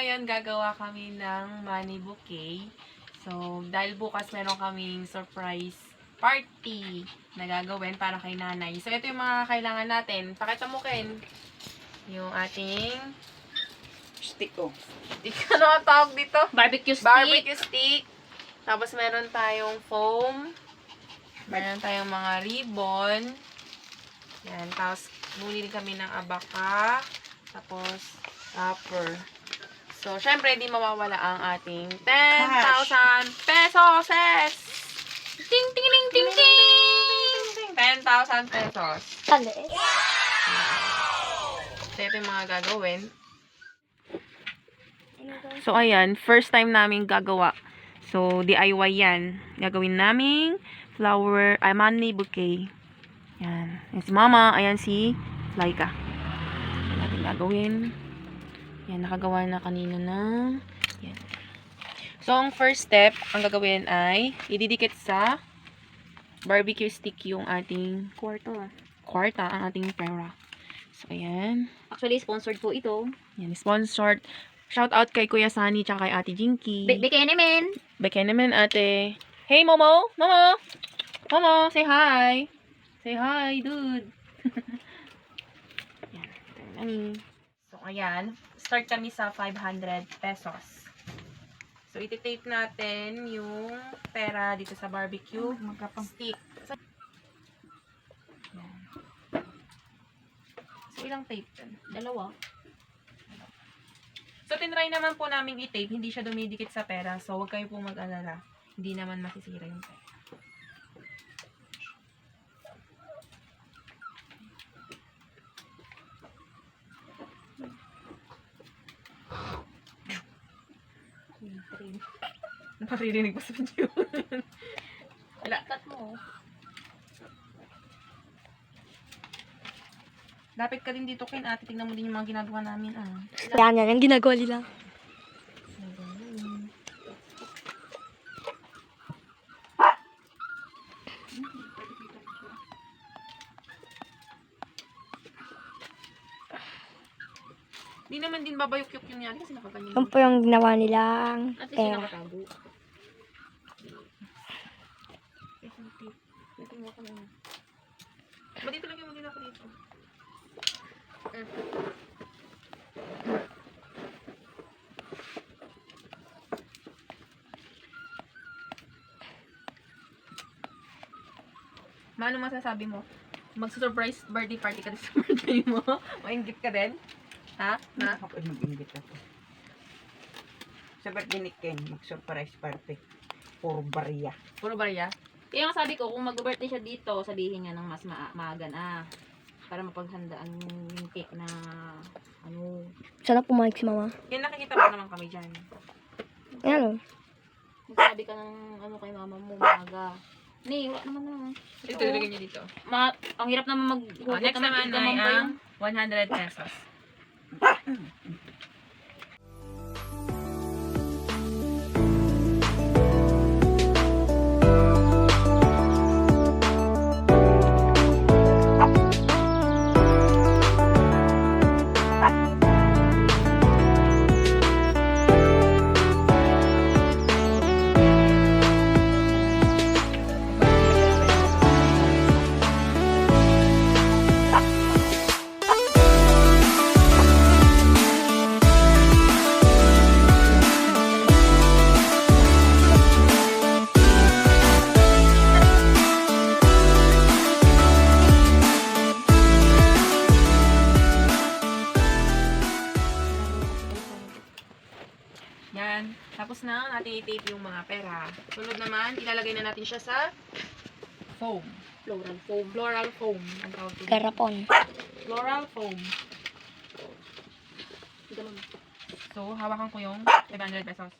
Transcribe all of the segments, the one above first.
ngayon gagawa kami ng Money Bouquet. So, dahil bukas meron kaming surprise party na gagawin para kay nanay. So, ito yung mga kailangan natin. Pakita mo, Ken. Yung ating Stick ko. stick. Ano ang tawag dito? Barbecue stick. Barbecue stick. Tapos, meron tayong foam. Meron tayong mga ribbon. Yan. Tapos, bumili kami ng abaka. Tapos, wrapper. So, syempre, hindi mawawala ang ating 10,000 pesos! Ting, ting, ting, ting, ting. 10,000 pesos. Tali. So, ito yung mga gagawin. So, ayan. First time namin gagawa. So, DIY yan. Gagawin naming flower, money bouquet. Yan. Yan si Mama. Ayan si Laika. Yan natin gagawin. Yan, nakagawa na kanina na. Yan. So, ang first step, ang gagawin ay ididikit sa barbecue stick yung ating kwarta, ang ating pera. So, ayan. Actually, sponsored po ito. Yan, sponsored. Shout out kay Kuya Sunny tsaka kay Ate Jinky. Bigay naman. Bigay naman, ate. Hey, Momo! Momo! Momo, say hi! Say hi, dude! Yan, ito yung nani. So, ayan. Start kami sa 500 pesos. So, iti-tape natin yung pera dito sa barbecue stick. Yan. So, ilang tape din? Dalawa. So, tinry naman po namin i-tape. Hindi siya dumidikit sa pera. So, huwag kayo po mag-alala. Hindi naman masisira yung pera. Naparirinig pa sa video. Wala. Cut mo. Lapit ka din dito, Ken. Ate, tignan mo din yung mga ginagawa namin. Yan, ginagawa nila. Di naman din babayok-yok yung yan kasi nakaganyan. Yan po yung ginawa nilang At least yung nakatago. Ba dito lagyan mo din ako dito? Ano masasabi mo? Mag-surprise birthday party ka din sa birthday mo? Maingit ka din? Ha? Ha? Ako ay mag-ingit ako. Sa birthday ni Ken, mag-surprise party. Puro barya. Puro barya? Kaya nga sabi ko, kung mag-birthday siya dito, sabihin niya ng mas maaga na. Para mapaghandaan yung cake na, ano. Sana pumayag si mama. Yan, nakikita mo naman kami dyan. Ayan o. Magsabi ka ng, ano, kay mama mo, maaga. Wala naman na. Ito, ilagay niyo dito. Ang hirap naman mag-hugot Next naman ay ang 100 pesos. Yan. Tapos na natin i-tape yung mga pera. Sunod naman, ilalagay na natin siya sa foam. Floral foam. Floral foam. Ang tawag dito. Garapon. Floral foam. Ganun. So, hawakan ko yung 500 pesos.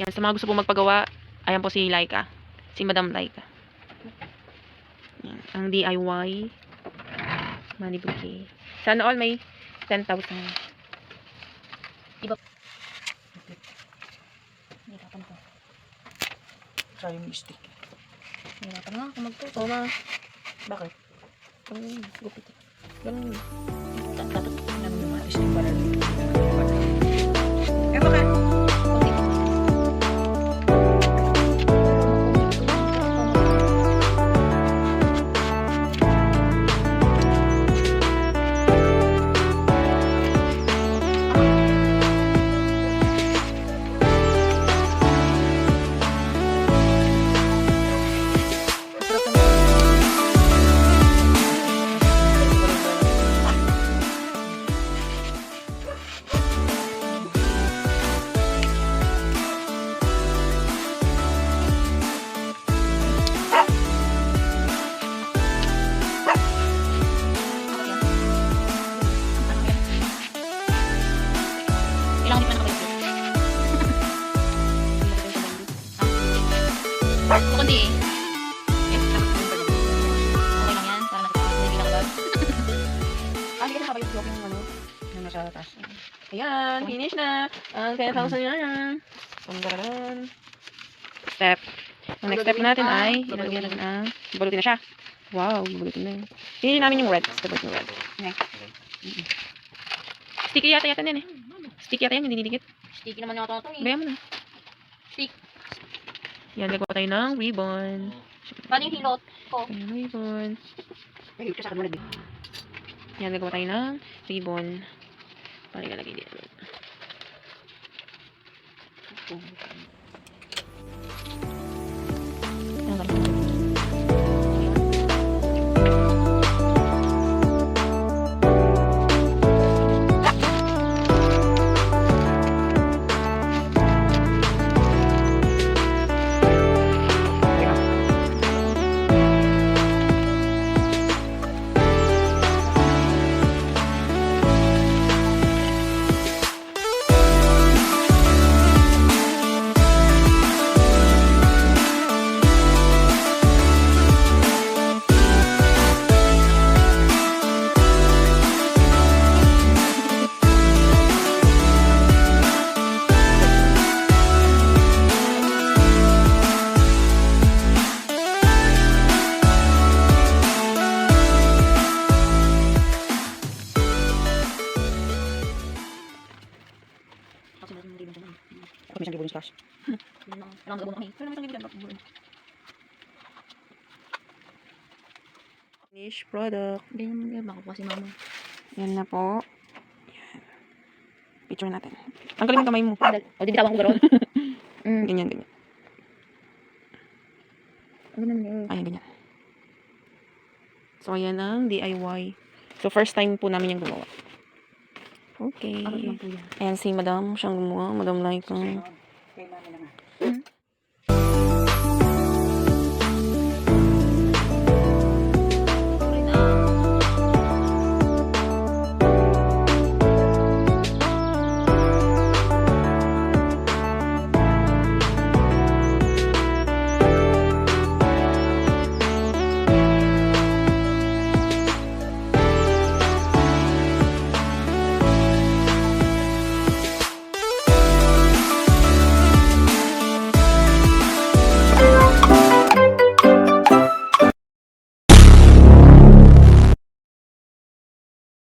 Yan, sa mga gusto po magpagawa, ayan po si Laika. Si Madam Laika. Yan, ang DIY Money Bouquet. Sana all may 10,000. Hirapan ko. Try yung stick. Hirapan nga ako magtuto. Oo ma. Bakit? Gupit. Ganun. Dapat Ano yung mga stick para dito? Eh, bakit? Ilang hindi pa nakabalik. Kundi eh. Okay lang yan. Para nakikita lang agad. Hindi ka nakabayot yung ano. Yung nasa taas. Ayan, finish na. Ang 10,000 yan. Panggaran. Step. Ang next step natin ay, ilalagyan natin ang, balutin na siya. Wow, balutin na yun. Pinili namin yung red. Step yung red. Sticky yata yan eh. Sticky yata yan, hindi didikit. Sticky naman yata ito eh. Bayan mo na. Stick. Yan, gagawa tayo ng ribbon. Paano yung hilot ko? Ayan, ribbon. Ay, ito sa akin muna din. Yan, gagawa tayo ng ribbon. Paano ilalagay dito? Ang ganun. Kasi meron ng ribbon dyan. Ako may isang libo yung cash. Yun lang. Kailangan magabong kami. Pero naman isang ribbon. Finished product. Ganyan yan. Baka po kasi mama. Yan na po. Yan. Picture natin. Tanggalin mo ang kamay mo. O, di bitawan ko gano'n. Ganyan, ganyan. Ano naman yun? Ayan, ganyan. So, ayan ang DIY. So, first time po namin yung gumawa. Okay. Ako lang po yan. Ayan si Madam. Siyang gumawa. Madam Laika. Kay mami naman.